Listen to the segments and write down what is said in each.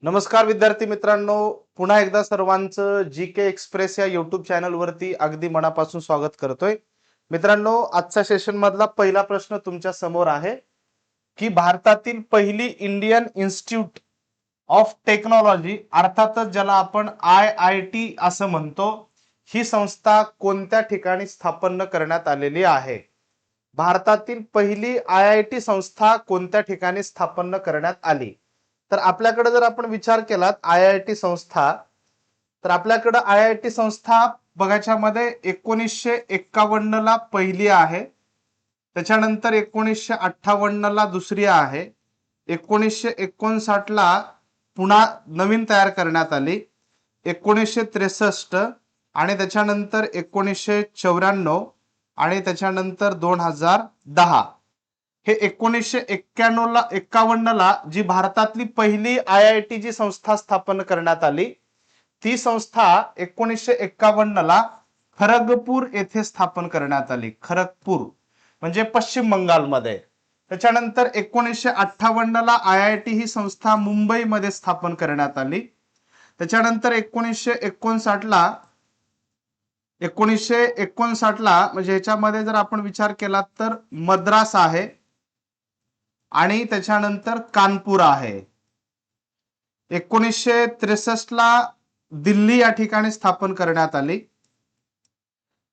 नमस्कार विद्यार्थी मित्रांनो, पुन्हा एकदा सर्वांचं जी के एक्सप्रेस या युट्यूब चॅनल वरती अगदी मनापासून स्वागत करतोय. मित्रांनो, आजच्या सेशन मधला पहिला प्रश्न तुमच्या समोर आहे की भारतातील पहिली इंडियन इन्स्टिट्यूट ऑफ टेक्नॉलॉजी अर्थातच ज्याला आपण IIT असं म्हणतो, ही संस्था कोणत्या ठिकाणी स्थापन करण्यात आलेली आहे? भारतातील पहिली IIT संस्था कोणत्या ठिकाणी स्थापन करण्यात आली? तर आपल्याकडे जर आपण विचार केलात IIT संस्था, तर आपल्याकडे IIT संस्था बघायच्या मध्ये 1951 ला पहिली आहे, त्याच्यानंतर 1958 ला दुसरी आहे, 1959 ला पुन्हा नवीन तयार करण्यात आली, 1963 आणि त्याच्यानंतर 1994 आणि त्याच्यानंतर 2010. हे 1951 ला जी भारतातली पहिली IIT जी संस्था स्थापन करण्यात आली, ती संस्था 1951 ला खरगपूर येथे स्थापन करण्यात आली. खरगपूर म्हणजे पश्चिम बंगालमध्ये. त्याच्यानंतर 1958 ला IIT ही संस्था मुंबईमध्ये स्थापन करण्यात आली. त्याच्यानंतर 1959 ला म्हणजे याच्यामध्ये जर आपण विचार केला तर मद्रास आहे आणि त्याच्यानंतर कानपूर आहे. 1963 ला दिल्ली या ठिकाणी स्थापन करण्यात आली.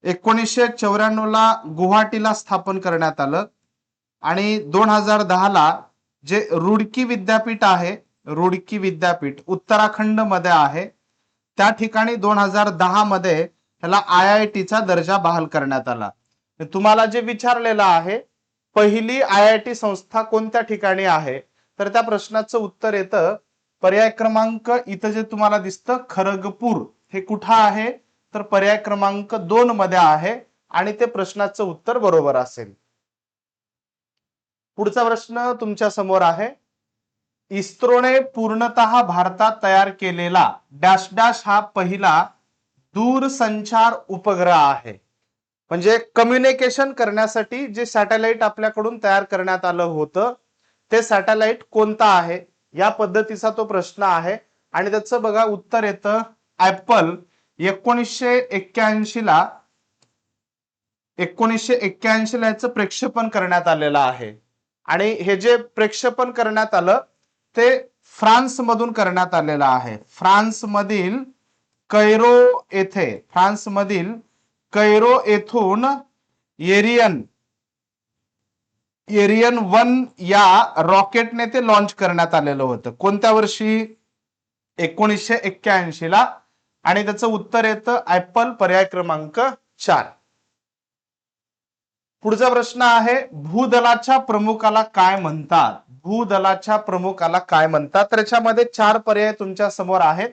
1994 ला गुवाहाटीला स्थापन करण्यात आलं आणि 2010 ला जे रुडकी विद्यापीठ आहे, रुडकी विद्यापीठ उत्तराखंड मध्ये आहे, त्या ठिकाणी 2010 मध्ये त्याला IIT चा दर्जा बहाल करण्यात आला. तुम्हाला जे विचारलेलं आहे पहिली IIT संस्था कोणत्या ठिकाणी आहे, तर त्या प्रश्नाचं उत्तर येतं पर्याय क्रमांक इथं जे तुम्हाला दिसतं खरगपूर, हे कुठं आहे तर पर्याय क्रमांक 2 मध्ये आहे आणि ते प्रश्नाचं उत्तर बरोबर असेल. पुढचा प्रश्न तुमच्या समोर आहे. इस्रोने पूर्णतः भारतात तयार केलेला डॅश डॅश हा पहिला दूरसंचार उपग्रह आहे. म्हणजे कम्युनिकेशन करण्यासाठी जे सॅटेलाइट आपल्याकडून तयार करण्यात आलं होतं, ते सॅटेलाइट कोणता आहे या पद्धतीचा तो प्रश्न आहे आणि त्याचं बघा उत्तर येतं ऍपल. 1981 ला याचं प्रेक्षेपण करण्यात आलेलं आहे आणि हे जे प्रेक्षेपण करण्यात आलं ते फ्रान्स मधून करण्यात आलेलं आहे. फ्रान्स मधील कैरो येथून एरियन 1 या रॉकेटने ते लॉन्च करण्यात आलेलं होतं. कोणत्या वर्षी? 1981 ला आणि त्याचं उत्तर येतं ऍपल, पर्याय क्रमांक 4. पुढचा प्रश्न आहे भूदलाच्या प्रमुखाला काय म्हणतात? भूदलाच्या प्रमुखाला काय म्हणतात? तर याच्यामध्ये 4 पर्याय तुमच्या समोर आहेत.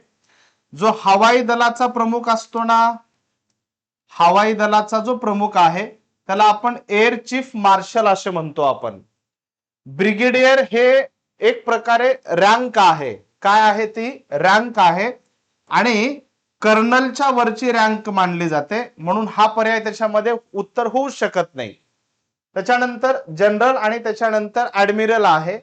जो हवाई दलाचा प्रमुख असतो ना, हवाई दलाचा जो प्रमुख आहे त्याला आपण एअर चीफ मार्शल असे म्हणतो आपण. ब्रिगेडियर हे एक प्रकारे रँक आहे. काय आहे ती? रँक आहे आणि कर्नलच्या वरची रँक मानली जाते, म्हणून हा पर्याय त्याच्यामध्ये उत्तर होऊ शकत नाही. त्याच्यानंतर जनरल आणि त्याच्यानंतर ऍडमिरल आहे.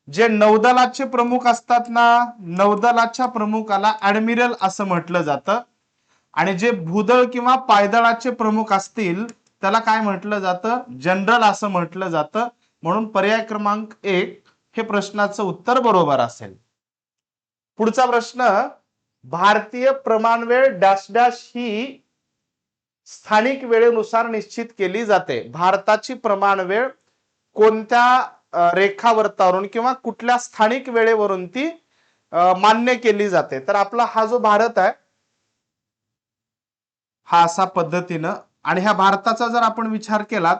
जे नौदलाचे प्रमुख असतात ना, नौदलाच्या प्रमुखाला ऍडमिरल असं म्हटलं जातं आणि जे भूदल किंवा पायदळाचे प्रमुख असतील त्याला काय म्हटलं जातं? जनरल असं म्हटलं जातं. म्हणून पर्याय क्रमांक 1 हे प्रश्नाचं उत्तर बरोबर असेल. पुढचा प्रश्न, भारतीय प्रमाणवेळ डॅश डॅश ही स्थानिक वेळेनुसार निश्चित केली जाते. भारताची प्रमाणवेळ कोणत्या रेखावृत्तावरून किंवा कुठल्या स्थानिक वेळेवरून ती मान्य केली जाते? तर आपला हा जो भारत आहे हा असा पद्धतीनं, आणि ह्या भारताचा जर आपण विचार केला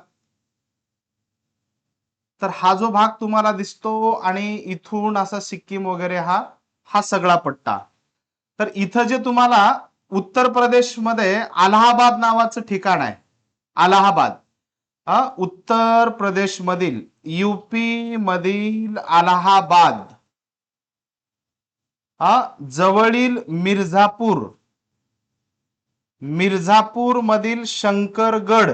तर हा जो भाग तुम्हाला दिसतो आणि इथून असा सिक्कीम वगैरे हा सगळा पट्टा. तर इथं जे तुम्हाला उत्तर प्रदेश मध्ये अलाहाबाद नावाचं ठिकाण आहे, अलाहाबाद, उत्तर प्रदेश मधील, UP मधील अलाहाबाद, जवळील मिर्झापूर मधील शंकरगड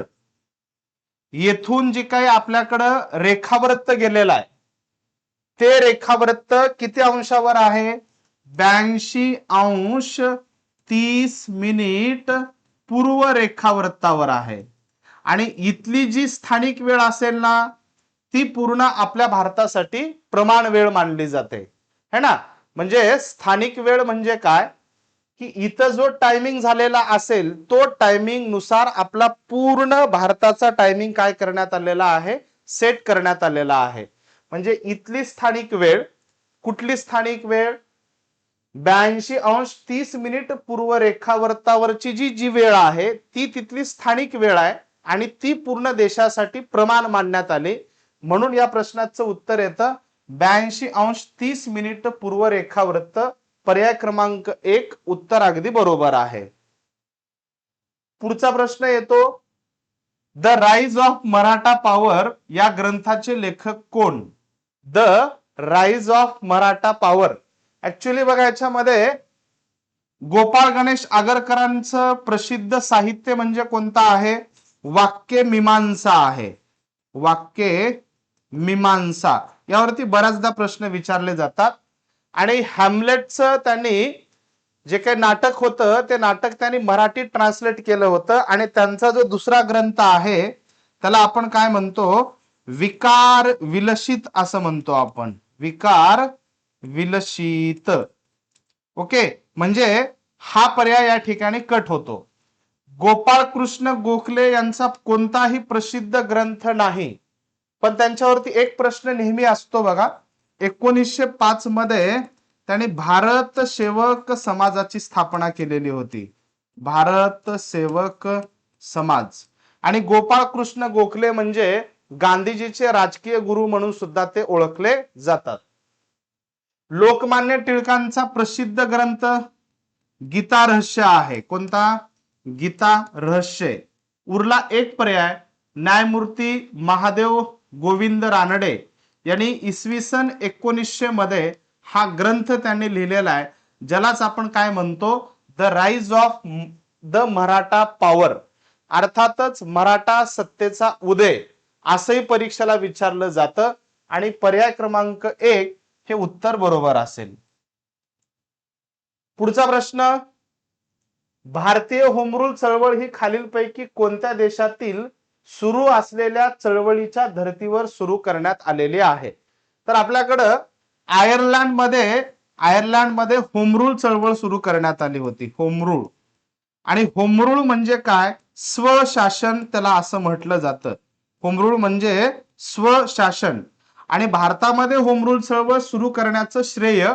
येथून जे काही आपल्याकडं रेखावृत्त गेलेलं आहे ते रेखावृत्त किती अंशावर आहे? 82°30' पूर्व रेखावृत्तावर आहे. आणि इथली जी स्थानिक वेळ असेल ना ती पूर्ण आपल्या भारतासाठी प्रमाण वेळ मानली जाते है ना. म्हणजे स्थानिक वेळ म्हणजे काय की इथं जो टायमिंग झालेला असेल तो टायमिंग नुसार आपला पूर्ण भारताचा टायमिंग काय करण्यात आलेला आहे, सेट करण्यात आलेला आहे. म्हणजे इथली स्थानिक वेळ, कुठली स्थानिक वेळ, 82°30' पूर्व रेखावृत्तावरची जी जी वेळ आहे ती तिथली स्थानिक वेळ आहे आणि ती पूर्ण देशासाठी प्रमाण मानण्यात आले. म्हणून या प्रश्नाचं उत्तर येतं 82°30' पूर्व रेखावृत्त. पर्याय क्रमांक 1 उत्तर अगदी बरोबर आहे. पुढचा प्रश्न येतो, the rise of Maratha power या ग्रंथाचे लेखक कोण? The rise of Maratha power. Actually बघा याच्यामध्ये गोपाळ गणेश आगरकरांचं प्रसिद्ध साहित्य म्हणजे कोणतं आहे? वाक्य मीमांसा आहे. वाक्य मीमांसा यावरती बऱ्याचदा प्रश्न विचारले जातात. आणि हॅमलेटचं त्यांनी जे काही नाटक होतं ते नाटक त्यांनी मराठीत ट्रान्सलेट केलं होतं आणि त्यांचा जो दुसरा ग्रंथ आहे त्याला आपण काय म्हणतो? विकार विलसित असं म्हणतो आपण. विकार विलसित. ओके, म्हणजे हा पर्याय या ठिकाणी कट होतो. गोपाळ कृष्ण गोखले यांचा कोणताही प्रसिद्ध ग्रंथ नाही, पण त्यांच्यावरती एक प्रश्न नेहमी असतो बघा. 1905 मध्ये त्यांनी भारत सेवक समाजाची स्थापना केलेली होती. भारत सेवक समाज. आणि गोपाळ कृष्ण गोखले म्हणजे गांधीजीचे राजकीय गुरु म्हणून सुद्धा ते ओळखले जातात. लोकमान्य टिळकांचा प्रसिद्ध ग्रंथ गीता रहस्य आहे. कोणता? गीता रहस्य. उरला एक पर्याय, न्यायमूर्ती महादेव गोविंद रानडे यांनी इसवी सन 1900 मध्ये हा ग्रंथ त्यांनी लिहिलेला आहे, ज्यालाच आपण काय म्हणतो? The rise of the Maratha power. अर्थातच मराठा सत्तेचा उदय असंही परीक्षेला विचारलं जातं आणि पर्याय क्रमांक 1 हे उत्तर बरोबर असेल. पुढचा प्रश्न, भारतीय होमरूल चळवळ ही खालीलपैकी कोणत्या देशातील सुरू असलेल्या चळवळीच्या धर्तीवर सुरू करण्यात आलेली आहे? तर आपल्याकडं आयर्लंडमध्ये होमरूल चळवळ सुरू करण्यात आली होती. होमरूल. आणि होमरूल म्हणजे काय? स्वशासन त्याला असं म्हटलं जातं. होमरूल म्हणजे स्वशासन. आणि भारतामध्ये होमरूल चळवळ सुरू करण्याचं श्रेय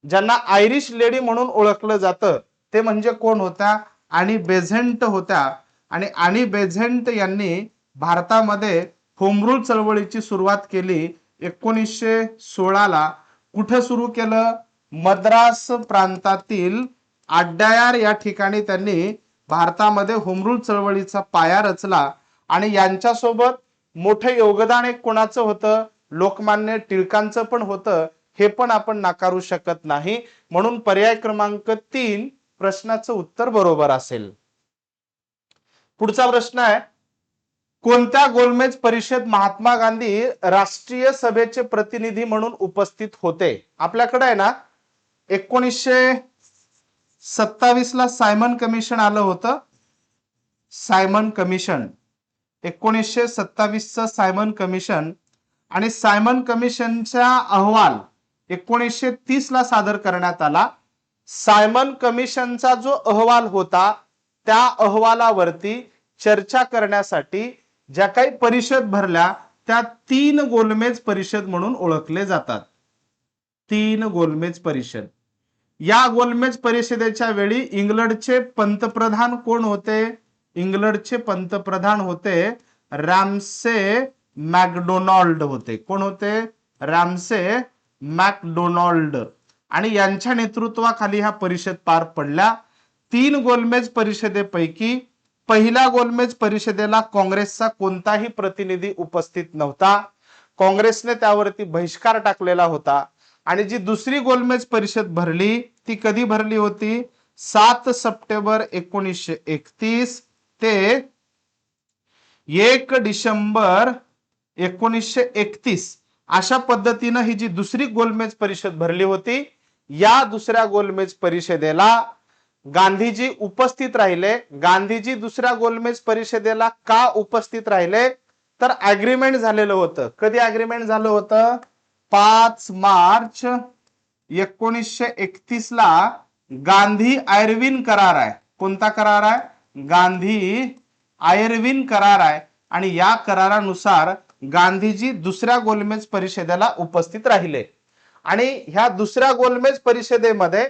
ज्यांना आयरिश लेडी म्हणून ओळखलं जातं ते म्हणजे कोण होत्या? आणि बेझंट होत्या. आणि आणि बेझंट यांनी भारतामध्ये होमरूल चळवळीची सुरुवात केली 1916 ला. कुठं सुरू केलं? मद्रास प्रांतातील अड्यायार या ठिकाणी त्यांनी भारतामध्ये होमरूल चळवळीचा पाया रचला. आणि यांच्यासोबत मोठं योगदान एक कोणाचं होतं? लोकमान्य टिळकांचं पण होतं. हे पण आपण नाकारू शकत नाही. म्हणून पर्याय क्रमांक 3 प्रश्नाचं उत्तर बरोबर असेल. पुढचा प्रश्न आहे, कोणत्या गोलमेज परिषद महात्मा गांधी राष्ट्रीय सभेचे प्रतिनिधी म्हणून उपस्थित होते? आपल्याकडे आहे ना 1927 ला सायमन कमिशन आलं होतं. सायमन कमिशन 1927 चं सायमन कमिशन. आणि सायमन कमिशनचा अहवाल 1930 ला सादर करण्यात आला. सायमन कमिशनचा जो अहवाल होता त्या अहवालावरती चर्चा करण्यासाठी ज्या काही परिषद भरल्या त्या 3 गोलमेज परिषद म्हणून ओळखले जातात. 3 गोलमेज परिषद. या गोलमेज परिषदेच्या वेळी इंग्लंडचे पंतप्रधान कोण होते? इंग्लंडचे पंतप्रधान होते रॅमसे मॅकडोनाल्ड होते. कोण होते? Ramsay McDonald. आणि यांच्या नेतृत्वाखाली ह्या परिषद पार पडल्या. 3 गोलमेज परिषदेपैकी पहिल्या गोलमेज परिषदेला काँग्रेसचा कोणताही प्रतिनिधी उपस्थित नव्हता. काँग्रेसने त्यावरती बहिष्कार टाकलेला होता. आणि जी दुसरी गोलमेज परिषद भरली ती कधी भरली होती? 7 सप्टेंबर 1931 ते 1 डिसेंबर 1931 अशा पद्धतीनं ही जी दुसरी गोलमेज परिषद भरली होती. या दुसऱ्या गोलमेज परिषदेला गांधीजी उपस्थित राहिले. गांधीजी दुसऱ्या गोलमेज परिषदेला का उपस्थित राहिले? तर अग्रीमेंट झालेलं होतं. कधी अग्रीमेंट झालं होतं? 5 मार्च 1931 ला गांधी आयर्विन करार आहे. कोणता करार आहे? गांधी आयर्विन करार आहे. आणि या करारानुसार गांधीजी दुसऱ्या गोलमेज परिषदेला उपस्थित राहिले. आणि ह्या दुसऱ्या गोलमेज परिषदेमध्ये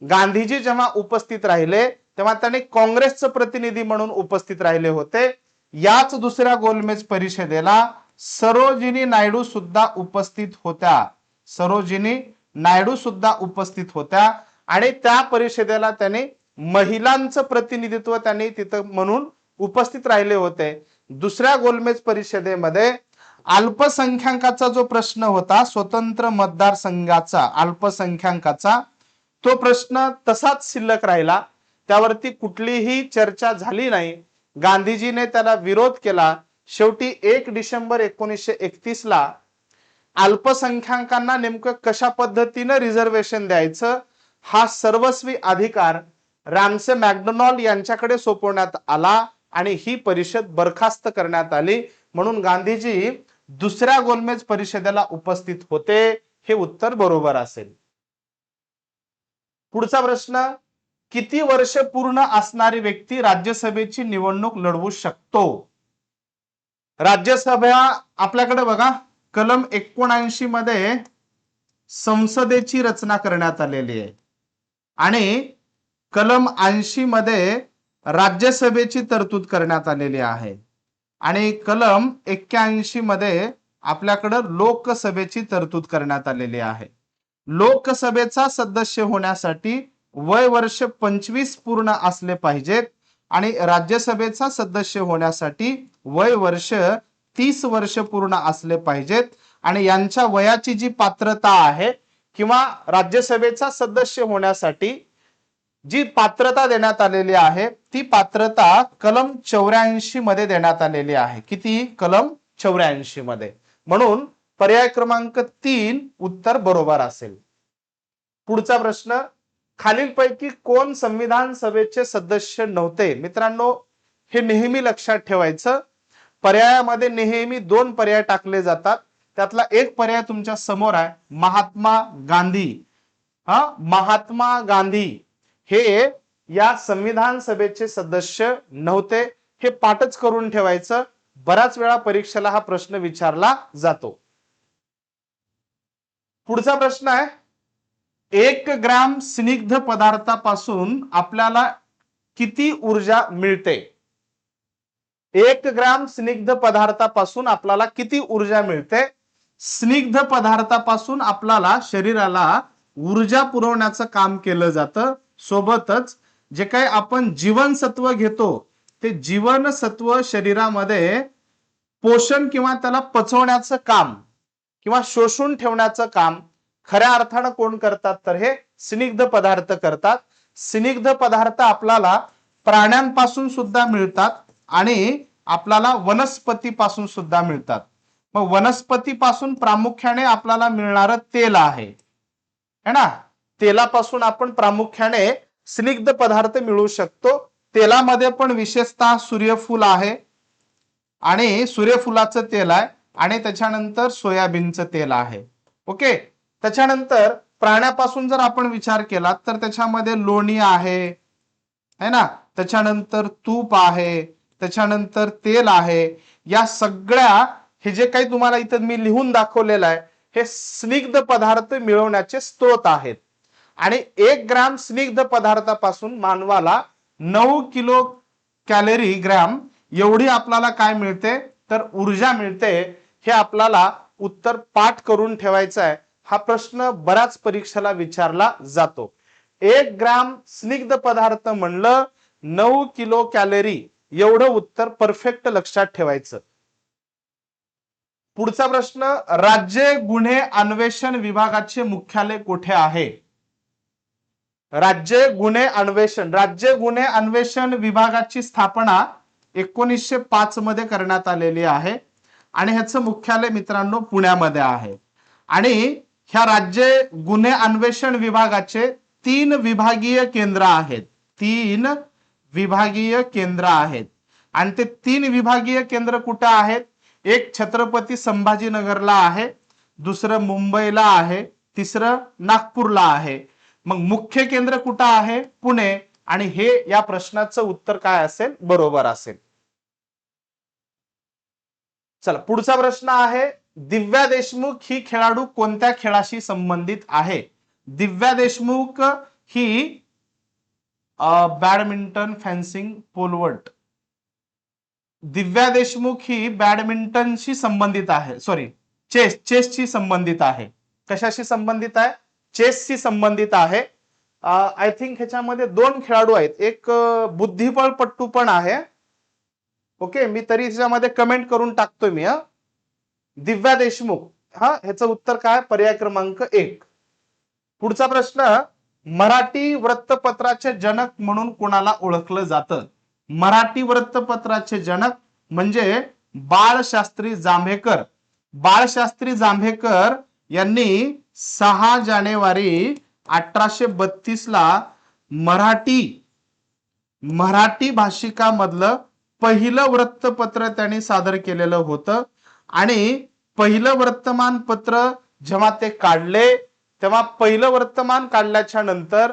गांधीजी जेव्हा उपस्थित राहिले तेव्हा त्यांनी काँग्रेसचे प्रतिनिधी म्हणून उपस्थित राहिले होते. याच दुसऱ्या गोलमेज परिषदेला सरोजिनी नायडू सुद्धा उपस्थित होत्या. सरोजिनी नायडू सुद्धा उपस्थित होत्या. आणि त्या परिषदेला त्यांनी महिलांचं प्रतिनिधित्व त्यांनी तिथं म्हणून उपस्थित राहिले होते. दुसऱ्या गोलमेज परिषदेमध्ये अल्पसंख्याकाचा जो प्रश्न होता, स्वतंत्र मतदारसंघाचा अल्पसंख्याकाचा, तो प्रश्न तसाच शिल्लक राहिला. त्यावरती कुठलीही चर्चा झाली नाही. गांधीजीने त्याला विरोध केला. शेवटी 1 डिसेंबर 1931 ला अल्पसंख्याकांना नेमकं कशा पद्धतीने रिझर्वेशन द्यायचं हा सर्वस्वी अधिकार रॅमसे मॅकडोनाल्ड यांच्याकडे सोपवण्यात आला आणि ही परिषद बरखास्त करण्यात आली. म्हणून गांधीजी दुसऱ्या गोलमेज परिषदेला उपस्थित होते. हे उत्तर बरोबर असेल. पुढचा प्रश्न, किती वर्ष पूर्ण असणारी व्यक्ती राज्यसभेची निवडणूक लढवू शकतो? राज्यसभा आपल्याकडे बघा, कलम 79 मध्ये संसदेची रचना करण्यात आलेली आहे आणि कलम 80 मध्ये राज्यसभेची तरतूद करण्यात आलेली आहे आणि कलम 81 मध्ये आपल्याकडे लोकसभेची तरतूद करण्यात आलेली आहे. लोकसभेचा सदस्य होण्यासाठी वय वर्ष 25 पूर्ण असले पाहिजेत आणि राज्यसभेचा सदस्य होण्यासाठी वय वर्ष 30 वर्ष पूर्ण असले पाहिजेत. आणि यांच्या वयाची जी पात्रता आहे किंवा राज्यसभेचा सदस्य होण्यासाठी जी पात्रता देण्यात आलेली आहे ती पात्रता कलम 84 मध्ये देण्यात आलेली आहे. किती? कलम 84 मध्ये. म्हणून पर्याय क्रमांक 3 उत्तर बरोबर असेल. पुढचा प्रश्न, खालीलपैकी कोण संविधान सभेचे सदस्य नव्हते? मित्रांनो, हे नेहमी लक्षात ठेवायचं. पर्यायामध्ये नेहमी 2 पर्याय टाकले जातात. त्यातला एक पर्याय तुमच्या समोर आहे, महात्मा गांधी. महात्मा गांधी हे या संविधान सभेचे सदस्य नव्हते. हे पाठच करून ठेवायचं. बराच वेळा परीक्षेला हा प्रश्न विचारला जातो. पुढचा प्रश्न आहे, 1 ग्रॅम स्निग्ध पदार्थापासून आपल्याला किती ऊर्जा मिळते? 1 ग्रॅम स्निग्ध पदार्थापासून आपल्याला किती ऊर्जा मिळते? स्निग्ध पदार्थापासून आपल्याला शरीराला ऊर्जा पुरवण्याचं काम केलं जातं. सोबतच जे काही आपण जीवनसत्व घेतो ते जीवनसत्व शरीरामध्ये पोषण किंवा त्याला पचवण्याचं काम किंवा शोषून ठेवण्याचं काम खऱ्या अर्थानं कोण करतात? तर हे स्निग्ध पदार्थ करतात. स्निग्ध पदार्थ आपल्याला प्राण्यांपासून सुद्धा मिळतात आणि आपल्याला वनस्पतीपासून सुद्धा मिळतात. मग वनस्पतीपासून प्रामुख्याने आपल्याला मिळणारं तेल आहे ना, तेलापासून आपण प्रामुख्याने स्निग्ध पदार्थ मिळू शकतो. तेलामध्ये पण विशेषतः सूर्यफूल आहे आणि सूर्यफुलाचं तेल आहे आणि त्याच्यानंतर सोयाबीनचं तेल आहे. ओके. त्याच्यानंतर प्राण्यापासून जर आपण विचार केला तर त्याच्यामध्ये लोणी आहे ना, त्याच्यानंतर तूप आहे, त्याच्यानंतर तेल आहे. या सगळ्या हे जे काही तुम्हाला इथं मी लिहून दाखवलेलं आहे हे स्निग्ध पदार्थ मिळवण्याचे स्त्रोत आहेत. आणि 1 ग्रॅम स्निग्ध पदार्थापासून मानवाला 9 किलो कॅलरी ग्रॅम एवढी आपल्याला काय मिळते? तर ऊर्जा मिळते. हे आपल्याला उत्तर पाठ करून ठेवायचं आहे. हा प्रश्न बराच परीक्षेला विचारला जातो. 1 ग्रॅम स्निग्ध पदार्थ म्हणलं 9 किलो कॅलरी, एवढं उत्तर परफेक्ट लक्षात ठेवायचं. पुढचा प्रश्न, राज्य गुन्हे अन्वेषण विभागाचे मुख्यालय कुठे आहे? राज्य गुन्हे अन्वेषण विभागाची स्थापना 1905 मध्ये करण्यात आलेली आहे आणि ह्याचं मुख्यालय मित्रांनो पुण्यामध्ये आहे. आणि ह्या राज्य गुन्हे अन्वेषण विभागाचे 3 विभागीय केंद्र आहेत. 3 विभागीय केंद्र आहेत आणि ते 3 विभागीय केंद्र कुठे आहेत? एक छत्रपती संभाजीनगरला आहे, दुसरं मुंबईला आहे, तिसरं नागपूरला आहे. मग मुख्य केंद्र कुठं आहे? पुणे. आणि हे या प्रश्नाचं उत्तर काय असेल? बरोबर असेल. चला पुढचा प्रश्न आहे, दिव्या देशमुख ही खेळाडू कोणत्या खेळाशी संबंधित आहे? दिव्या देशमुख ही बॅडमिंटन, फेन्सिंग, पोलवॉल्ट. दिव्या देशमुख ही बॅडमिंटनशी संबंधित आहे, सॉरी चेसशी संबंधित आहे. कशाशी संबंधित आहे? चेसशी संबंधित आहे. आय थिंक ह्याच्यामध्ये 2 खेळाडू आहेत, एक बुद्धिबळपट्टू पण आहे. ओके, मी तरी ह्याच्यामध्ये कमेंट करून टाकतोय मी. दिव्या देशमुख, ह्याचं उत्तर काय? पर्याय क्रमांक 1. पुढचा प्रश्न, मराठी वृत्तपत्राचे जनक म्हणून कोणाला ओळखलं जातं? मराठी वृत्तपत्राचे जनक म्हणजे बाळशास्त्री जांभेकर. बाळशास्त्री जांभेकर यांनी 6 जानेवारी 1832 ला मराठी भाषिकामधलं पहिलं वृत्तपत्र त्यांनी सादर केलेलं होतं. आणि पहिलं वर्तमानपत्र जेव्हा ते काढले तेव्हा पहिलं वर्तमान काढल्याच्या नंतर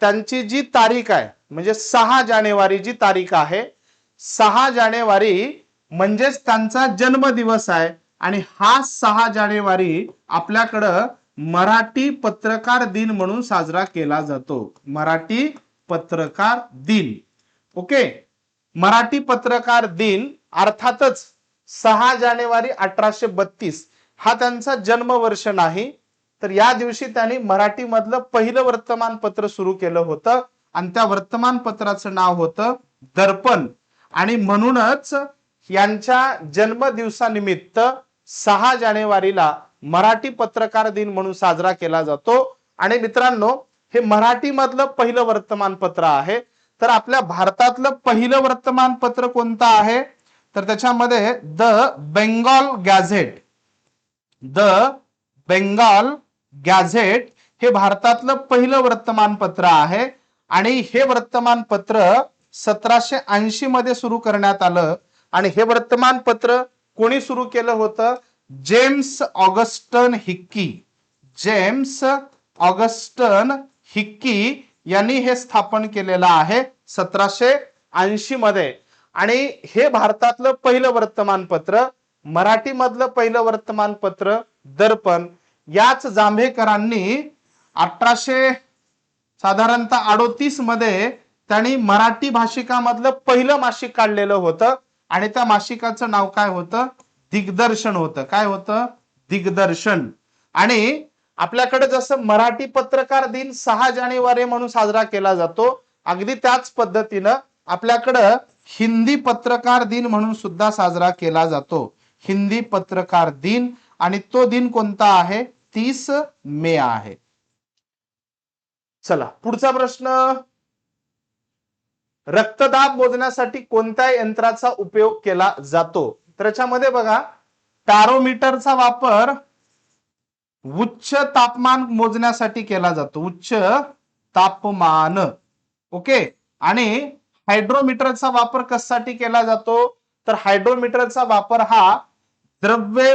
त्यांची जी तारीख आहे म्हणजे 6 जानेवारी जी तारीख आहे, 6 जानेवारी म्हणजेच त्यांचा जन्मदिवस आहे. आणि हा 6 जानेवारी आपल्याकडं मराठी पत्रकार दिन म्हणून साजरा केला जातो. मराठी पत्रकार दिन. ओके, मराठी पत्रकार दिन अर्थातच 6 जानेवारी 1832 हा त्यांचा जन्मवर्ष नाही, तर या दिवशी त्यांनी मराठी मधलं पहिलं वर्तमानपत्र सुरू केलं होतं आणि त्या वर्तमानपत्राचं नाव होतं दर्पण. आणि म्हणूनच यांच्या जन्मदिवसानिमित्त 6 जानेवारीला मराठी पत्रकार दिन म्हणून साजरा केला जातो. आणि मित्रांनो, हे मराठी मधलं पहिलं वर्तमानपत्र आहे. तर आपल्या भारतातलं पहिलं वर्तमानपत्र कोणतं आहे? तर त्याच्यामध्ये the Bengal gadget. The Bengal gadget हे भारतातलं पहिलं वर्तमानपत्र आहे. आणि हे वर्तमानपत्र 1780 मध्ये सुरू करण्यात आलं. आणि हे वर्तमानपत्र कोणी सुरू केलं होतं? James Augustan Hickey. James Augustan Hickey यांनी हे स्थापन केलेलं आहे 1780 मध्ये. आणि हे भारतातलं पहिलं वर्तमानपत्र, मराठी मधलं पहिलं वर्तमानपत्र दर्पण. याच जांभेकरांनी 1838 मध्ये त्यांनी मराठी भाषिकामधलं पहिलं मासिक काढलेलं होतं. आणि त्या मासिकाचं नाव काय होतं? दिग्दर्शन होतं. काय होतं? दिग्दर्शन. आणि आपल्याकडे जसं मराठी पत्रकार दिन 6 जानेवारी म्हणून साजरा केला जातो, अगदी त्याच पद्धतीनं आपल्याकडं हिंदी पत्रकार दिन म्हणून सुद्धा साजरा केला जातो. हिंदी पत्रकार दिन. आणि तो दिन कोणता आहे? 30 मे आहे. चला पुढचा प्रश्न, रक्तदाब मोजण्यासाठी कोणत्या यंत्राचा उपयोग केला जातो? तर याच्यामध्ये बघा, पॅरोमीटरचा वापर उच्च तापमान मोजण्यासाठी केला जातो. उच्च तापमान. ओके. आणि हायड्रोमीटरचा वापर कशासाठी केला जातो? तर हायड्रोमीटरचा वापर हा द्रव्य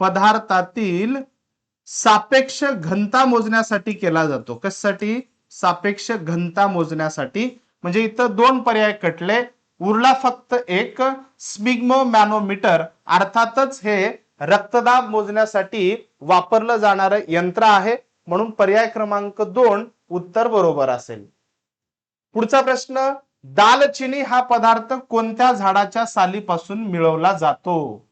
पदार्थातील सापेक्ष घनता मोजण्यासाठी केला जातो. कशासाठी? सापेक्ष घनता मोजण्यासाठी. म्हणजे इथं 2 पर्याय कटले, उरला फक्त एक, स्पिग्मोमॅनोमीटर. अर्थातच हे रक्तदाब मोजण्यासाठी वापरलं जाणारं यंत्र आहे, म्हणून पर्याय क्रमांक 2 उत्तर बरोबर असेल. पुढचा प्रश्न, दालचिनी हा पदार्थ कोणत्या झाडाच्या सालीपासून मिळवला जातो?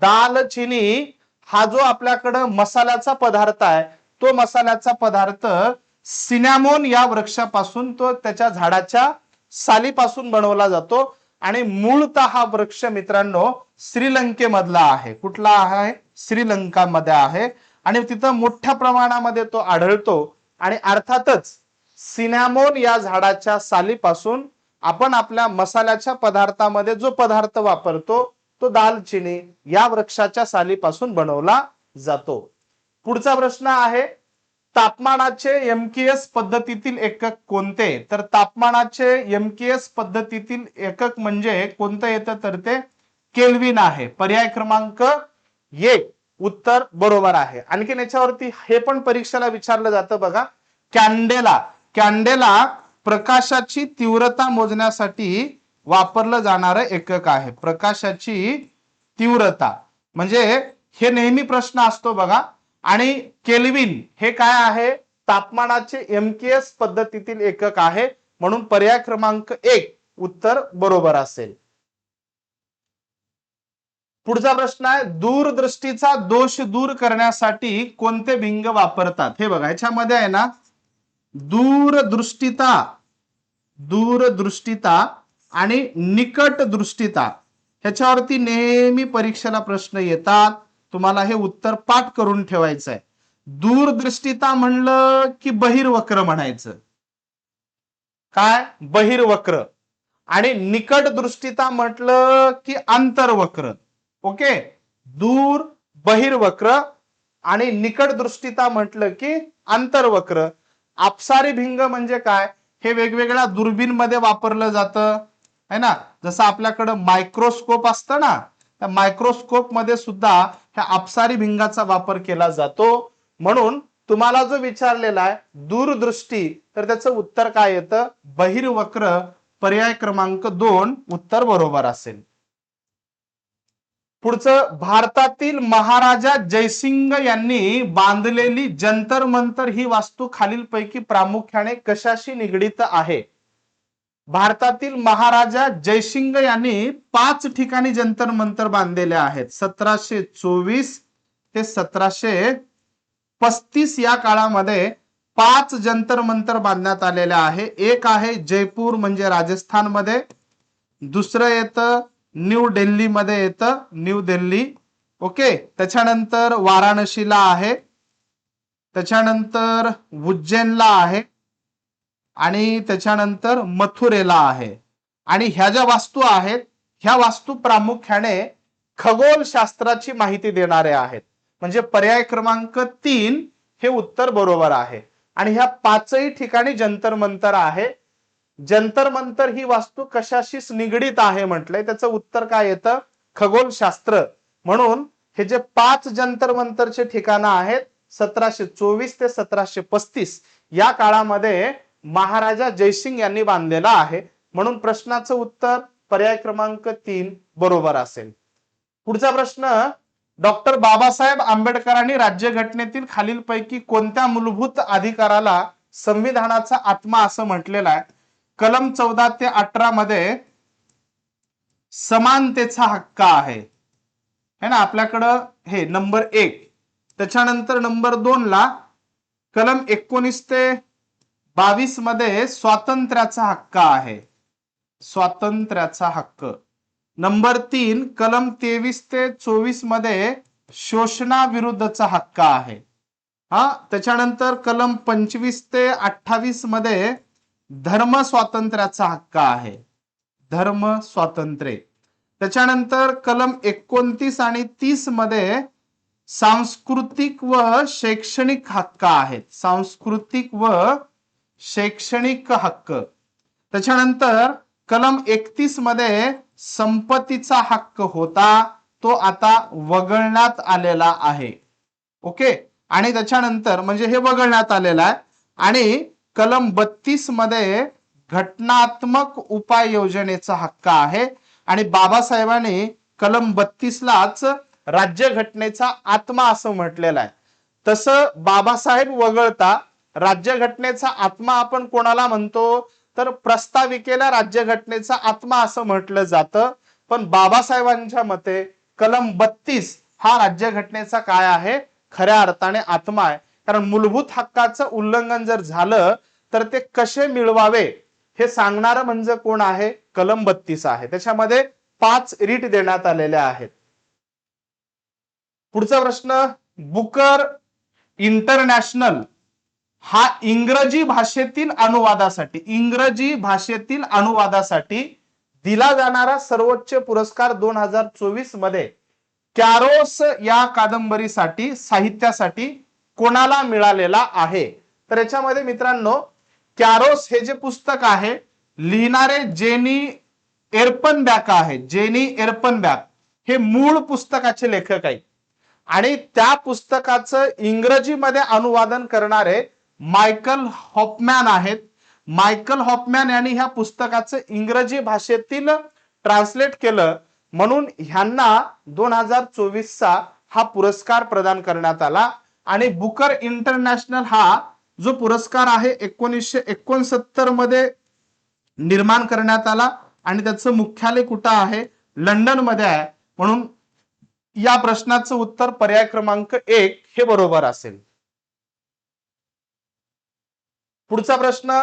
दालचिनी हा जो आपल्याकडे मसाल्याचा पदार्थ आहे, तो मसाल्याचा पदार्थ सिनॅमोन या वृक्षापासून, तो त्याच्या झाडाच्या सालीपासून बनवला जातो. आणि मूळतः हा वृक्ष मित्रांनो श्रीलंकेमधला आहे. कुठला आहे? श्रीलंकामध्ये आहे. आणि तिथं मोठ्या प्रमाणामध्ये तो आढळतो. आणि अर्थातच सिनॅमोन या झाडाच्या सालीपासून आपण आपल्या मसाल्याच्या पदार्थामध्ये जो पदार्थ वापरतो तो दालचिनी या वृक्षाच्या सालीपासून बनवला जातो. पुढचा प्रश्न आहे, तापमानाचे एमकेएस पद्धतीतील एकक कोणते? तर तापमानाचे एमकेएस पद्धतीतील एकक म्हणजे कोणतं येतं तर ते केल्विन आहे. पर्याय क्रमांक 1 उत्तर बरोबर आहे. आणखीन याच्यावरती हे पण परीक्षेला विचारलं जातं बघा, कॅन्डेला प्रकाशाची तीव्रता मोजण्यासाठी वापरलं जाणारं एकक आहे. प्रकाशाची तीव्रता म्हणजे हे नेहमी प्रश्न असतो बघा. आणि केल्विन हे काय आहे? तापमानाचे एमकेएस पद्धतीतील एकक आहे. म्हणून पर्याय क्रमांक 1 उत्तर बरोबर असेल. पुढचा प्रश्न आहे, दूरदृष्टीचा दोष दूर करण्यासाठी कोणते भिंग वापरतात? हे बघा, याच्यामध्ये आहे ना, दूरदृष्टिता आणि निकट दृष्टिता ह्याच्यावरती नेहमी परीक्षेला प्रश्न येतात. तुम्हाला हे उत्तर पाठ करून ठेवायचं आहे. दूरदृष्टिता म्हणलं की बहिर्वक्र म्हणायचं. काय? बहिर्वक्र. आणि निकट दृष्टिता म्हटलं की अंतर्वक्र. ओके, दूर बहिर्वक्र आणि निकट दृष्टिता म्हटलं की अंतर्वक्र. अपसारी भिंग म्हणजे काय? हे वेगवेगळ्या दुर्बीनमध्ये वापरलं जातं है ना. जसं आपल्याकडं मायक्रोस्कोप असतं ना, त्या मायक्रोस्कोप मध्ये सुद्धा ह्या अपसारी भिंगाचा वापर केला जातो. म्हणून तुम्हाला जो विचारलेला आहे दूरदृष्टी, तर त्याचं उत्तर काय येतं? बहिर्वक्र. पर्याय क्रमांक 2 उत्तर बरोबर असेल. पुढचं, भारतातील महाराजा जयसिंग यांनी बांधलेली जंतर मंतर ही वास्तू खालीलपैकी प्रामुख्याने कशाशी निगडीत आहे? भारतातील महाराजा जयसिंग यांनी 5 ठिकाणी जंतर मंतर बांधलेले आहेत. 1724 ते 1735 या काळामध्ये 5 जंतर मंतर बांधण्यात आलेले आहे. एक आहे जयपूर म्हणजे राजस्थान मध्ये, दुसरं येतं न्यू दिल्ली मध्ये येतं, न्यू दिल्ली. ओके, त्याच्यानंतर वाराणसीला आहे, त्याच्यानंतर उज्जैनला आहे आणि त्याच्यानंतर मथुरेला आहे. आणि ह्या ज्या वास्तू आहेत ह्या वास्तू प्रामुख्याने खगोलशास्त्राची माहिती देणारे आहेत. म्हणजे पर्याय क्रमांक 3 हे उत्तर बरोबर आहे. आणि ह्या 5ही ठिकाणी जंतर मंतर आहे. जंतर मंतर ही वास्तू कशाशी निगडीत आहे म्हटलंय, त्याचं उत्तर काय येतं? खगोलशास्त्र. म्हणून हे जे 5 जंतर मंतरचे ठिकाणं आहेत 1724 ते 1735 या काळामध्ये महाराजा जयसिंग यांनी बांधलेला आहे. म्हणून प्रश्नाचं उत्तर पर्याय क्रमांक 3 बरोबर असेल. पुढचा प्रश्न, डॉक्टर बाबासाहेब आंबेडकरांनी राज्यघटनेतील खालीलपैकी कोणत्या मूलभूत अधिकाराला संविधानाचा आत्मा असं म्हटलेलं आहे? कलम 14 ते 18 मध्ये समानतेचा हक्क आहे है ना आपल्याकडं, हे नंबर 1. त्याच्यानंतर नंबर 2 ला कलम 19 ते 22 मध्ये स्वातंत्र्याचा हक्क आहे, स्वातंत्र्याचा हक्क. नंबर 3 कलम 23 ते 24 मध्ये शोषणाविरुद्धचा हक्क आहे. त्याच्यानंतर कलम 25 ते 28 मध्ये धर्म स्वातंत्र्याचा हक्क आहे, धर्म स्वातंत्र्य. त्याच्यानंतर कलम 29 आणि 30 मध्ये सांस्कृतिक व शैक्षणिक हक्क आहेत, सांस्कृतिक व शैक्षणिक हक्क. त्याच्यानंतर कलम 31 मध्ये संपत्तीचा हक्क होता, तो आता वगळण्यात आलेला आहे. ओके, आणि त्याच्यानंतर म्हणजे हे वगळण्यात आलेला आहे. आणि कलम 32 मध्ये घटनात्मक उपाययोजनेचा हक्क आहे. आणि बाबासाहेबांनी कलम 32 लाच राज्यघटनेचा आत्मा असं म्हटलेलं आहे. तसं बाबासाहेब वगळता राज्यघटनेचा आत्मा आपण कोणाला म्हणतो तर प्रस्ताविकेला राज्यघटनेचा आत्मा असं म्हटलं जातं. पण बाबासाहेबांच्या मते कलम 32 हा राज्यघटनेचा काय आहे? खऱ्या अर्थाने आत्मा आहे. कारण मूलभूत हक्काचं उल्लंघन जर झालं तर ते कसे मिळवावे हे सांगणारं म्हणजे कोण आहे? कलम 32 आहे. त्याच्यामध्ये 5 रीट देण्यात आलेल्या आहेत. पुढचा प्रश्न, बुकर इंटरनॅशनल हा इंग्रजी भाषेतील अनुवादासाठी दिला जाणारा सर्वोच्च पुरस्कार 2024 मध्ये कॅरोस या कादंबरीसाठी साहित्यासाठी कोणाला मिळालेला आहे? तर याच्यामध्ये मित्रांनो कॅरोस हे जे पुस्तक आहे लिहिणारे जेनी एर्पनबॅक आहे. जेनी एर्पनबॅक हे मूळ पुस्तकाचे लेखक आहेत आणि त्या पुस्तकाचं इंग्रजीमध्ये अनुवादन करणारे मायकल हॉफमॅन आहेत. मायकल हॉफमॅन यांनी ह्या पुस्तकाचं इंग्रजी भाषेतील ट्रान्सलेट केलं म्हणून ह्यांना 2024 चा हा पुरस्कार प्रदान करण्यात आला. आणि बुकर इंटरनॅशनल हा जो पुरस्कार आहे 1969 मध्ये निर्माण करण्यात आला आणि त्याचं मुख्यालय कुठं आहे? लंडन मध्ये आहे. म्हणून या प्रश्नाचं उत्तर पर्याय क्रमांक 1 हे बरोबर असेल. पुढचा प्रश्न,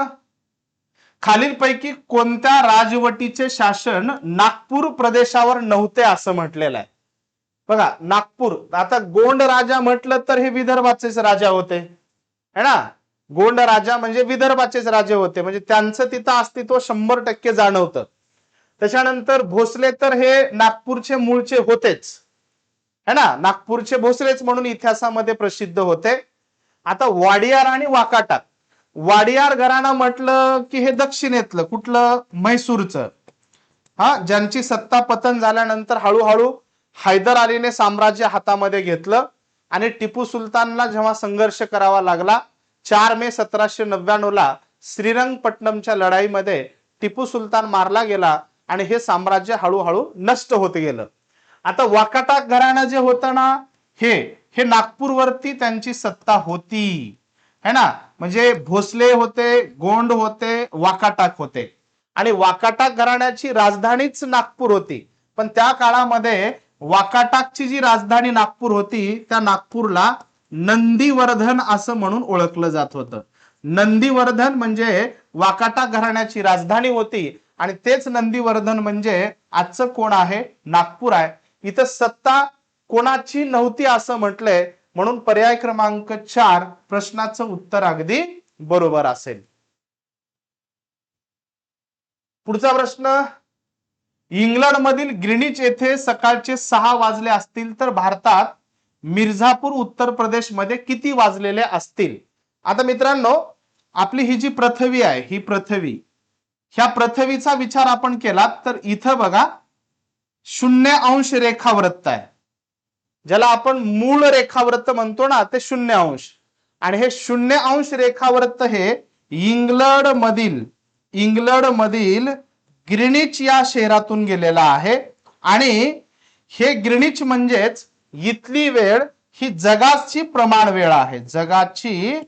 खालीलपैकी कोणत्या राजवटीचे शासन नागपूर प्रदेशावर नव्हते असं म्हटलेलं आहे? बघा नागपूर, आता गोंड राजा म्हटलं तर हे विदर्भाचेच राजा होते है ना. गोंड राजा म्हणजे विदर्भाचेच राजे होते म्हणजे त्यांचं तिथं अस्तित्व 100% जाणवतं. त्याच्यानंतर भोसले तर हे नागपूरचे मूळचे होतेच है ना, नागपूरचे भोसलेच म्हणून इतिहासामध्ये प्रसिद्ध होते. आता वाडियार आणि वाकाटक, वाडियार घराणं म्हटलं की हे दक्षिणेतलं कुठलं? म्हैसूरचं. हा, ज्यांची सत्ता पतन झाल्यानंतर हळूहळू हैदर अलीने साम्राज्य हातामध्ये घेतलं आणि टिपू सुलतानला जेव्हा संघर्ष करावा लागला 4 मे 1799 ला श्रीरंगपट्टणमच्या लढाईमध्ये टिपू सुलतान मारला गेला आणि हे साम्राज्य हळूहळू नष्ट होत गेलं. आता वाकाटक घराणं जे होतं ना हे नागपूरवरती त्यांची सत्ता होती है ना. म्हणजे भोसले होते, गोंड होते, वाकाटक होते आणि वाकाटक घराण्याची राजधानीच नागपूर होती. पण त्या काळामध्ये वाकाटकची जी राजधानी नागपूर होती त्या नागपूरला नंदीवर्धन असं म्हणून ओळखलं जात होतं. नंदीवर्धन म्हणजे वाकाटक घराण्याची राजधानी होती आणि तेच नंदीवर्धन म्हणजे आजचं कोण आहे? नागपूर आहे. इथं सत्ता कोणाची नव्हती असं म्हटलंय म्हणून पर्याय क्रमांक 4 प्रश्नाचं उत्तर अगदी बरोबर असेल. पुढचा प्रश्न, इंग्लंड मधील ग्रीनिच येथे सकाळचे 6 वाजले असतील तर भारतात मिर्झापूर उत्तर प्रदेश मध्ये किती वाजलेले असतील? आता मित्रांनो आपली ही जी पृथ्वी आहे ही पृथ्वी, ह्या पृथ्वीचा विचार आपण केला तर इथं बघा 0° रेखावृत्त आहे, ज्याला आपण मूळ रेखावृत्त म्हणतो ना ते 0°. आणि हे 0° रेखावृत्त हे इंग्लंड मधील ग्रीनिच या शहरातून गेलेला आहे आणि हे ग्रीनिच म्हणजेच इथली वेळ ही जगाची प्रमाण वेळ आहे, जगाची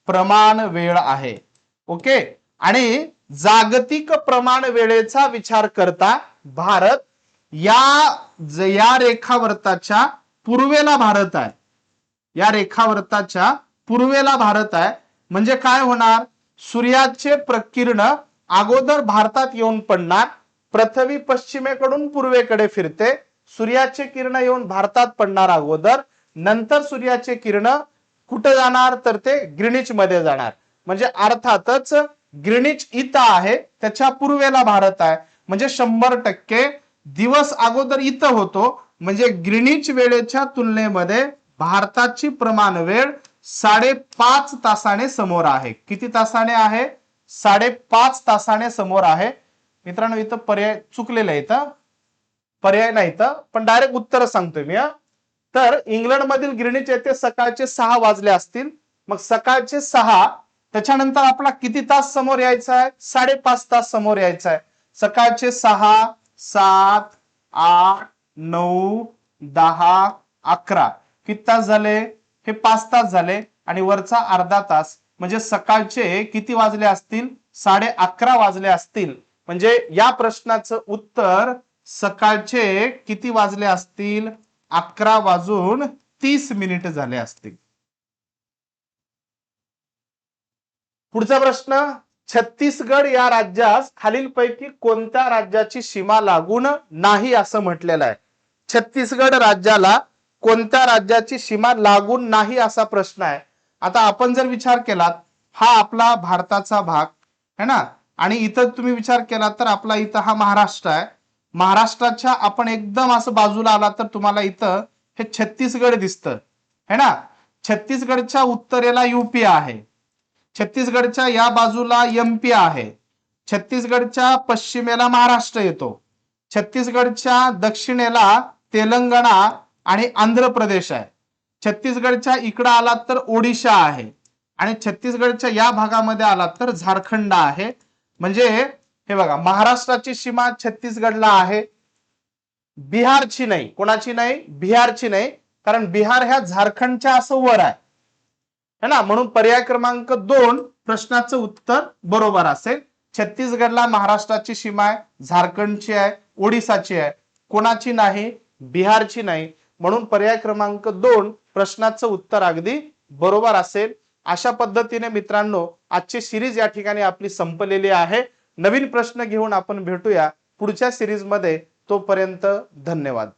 प्रमाण वेळ आहे. ओके. आणि जागतिक प्रमाण वेळेचा विचार करता भारत या रेखावृत्ताच्या पूर्वेला भारत आहे, या रेखावृत्ताच्या पूर्वेला भारत आहे. म्हणजे काय होणार? सूर्याचे प्रकिरण अगोदर भारतात येऊन पडणार, पृथ्वी पश्चिमेकडून पूर्वेकडे फिरते, सूर्याचे किरण येऊन भारतात पडणार अगोदर, नंतर सूर्याचे किरण कुठे जाणार तर ते ग्रीनिच मध्ये जाणार. म्हणजे अर्थातच ग्रीनिच इथं आहे त्याच्या पूर्वेला भारत आहे म्हणजे 100% दिवस अगोदर इथं होतो. म्हणजे ग्रीनिच वेळेच्या तुलनेमध्ये भारताची प्रमाण वेळ 5.5 तासाने समोर आहे. किती तासाने आहे? 5.5 तासाने समोर आहे. मित्रांनो इथं पर्याय चुकलेला आहे, इथं पर्याय नाही इथं, पण डायरेक्ट उत्तर सांगतोय मी. तर इंग्लंड मधील ग्रीनिच येथे सकाळचे 6 वाजले असतील, मग सकाळचे 6 त्याच्यानंतर आपला किती तास समोर यायचा आहे? 5.5 तास समोर यायचा आहे. सकाळचे 6, 7, 8, 9, 10, 11 किती तास झाले? हे 5 तास झाले आणि वरचा अर्धा तास म्हणजे सकाळचे किती वाजले असतील? 11:30 वाजले असतील. म्हणजे या प्रश्नाचं उत्तर सकाळचे किती वाजले असतील? 11:30 झाले असतील. पुढचा प्रश्न, छत्तीसगड या राज्यास खालीलपैकी कोणत्या राज्याची सीमा लागून नाही असं म्हटलेलं आहे? छत्तीसगड राज्याला कोणत्या राज्याची सीमा लागून नाही असा प्रश्न आहे. आता आपण जर विचार केला हा आपला भारताचा भाग है ना, आणि इथं तुम्ही विचार केला तर आपला इथं हा महाराष्ट्र आहे. महाराष्ट्राच्या आपण एकदम असं बाजूला आला तर तुम्हाला इथं हे छत्तीसगड दिसतं है ना. छत्तीसगडच्या उत्तरेला युपी आहे, छत्तीसगडच्या या बाजूला एमपी आहे, छत्तीसगडच्या पश्चिमेला महाराष्ट्र येतो, छत्तीसगडच्या दक्षिणेला तेलंगणा आणि आंध्र प्रदेश आहे, छत्तीसगडच्या इकडं आलात तर ओडिशा आहे आणि छत्तीसगडच्या या भागामध्ये आलात तर झारखंड आहे. म्हणजे हे बघा, महाराष्ट्राची सीमा छत्तीसगडला आहे, बिहारची नाही. कोणाची नाही? बिहारची नाही, कारण बिहार ह्या झारखंडच्या असं वर आहे है ना. म्हणून पर्याय क्रमांक 2 प्रश्नाचं उत्तर बरोबर असेल. छत्तीसगडला महाराष्ट्राची सीमा आहे, झारखंडची आहे, ओडिसाची आहे, कोणाची नाही? बिहारची नाही. म्हणून पर्याय क्रमांक 2 प्रश्नाचं उत्तर अगदी बरोबर असेल. अशा पद्धतीने मित्रांनो आजची सिरीज या ठिकाणी आपली संपलेली आहे. नवीन प्रश्न घेऊन आपण भेटूया पुढच्या सिरीज मध्ये. तोपर्यंत धन्यवाद.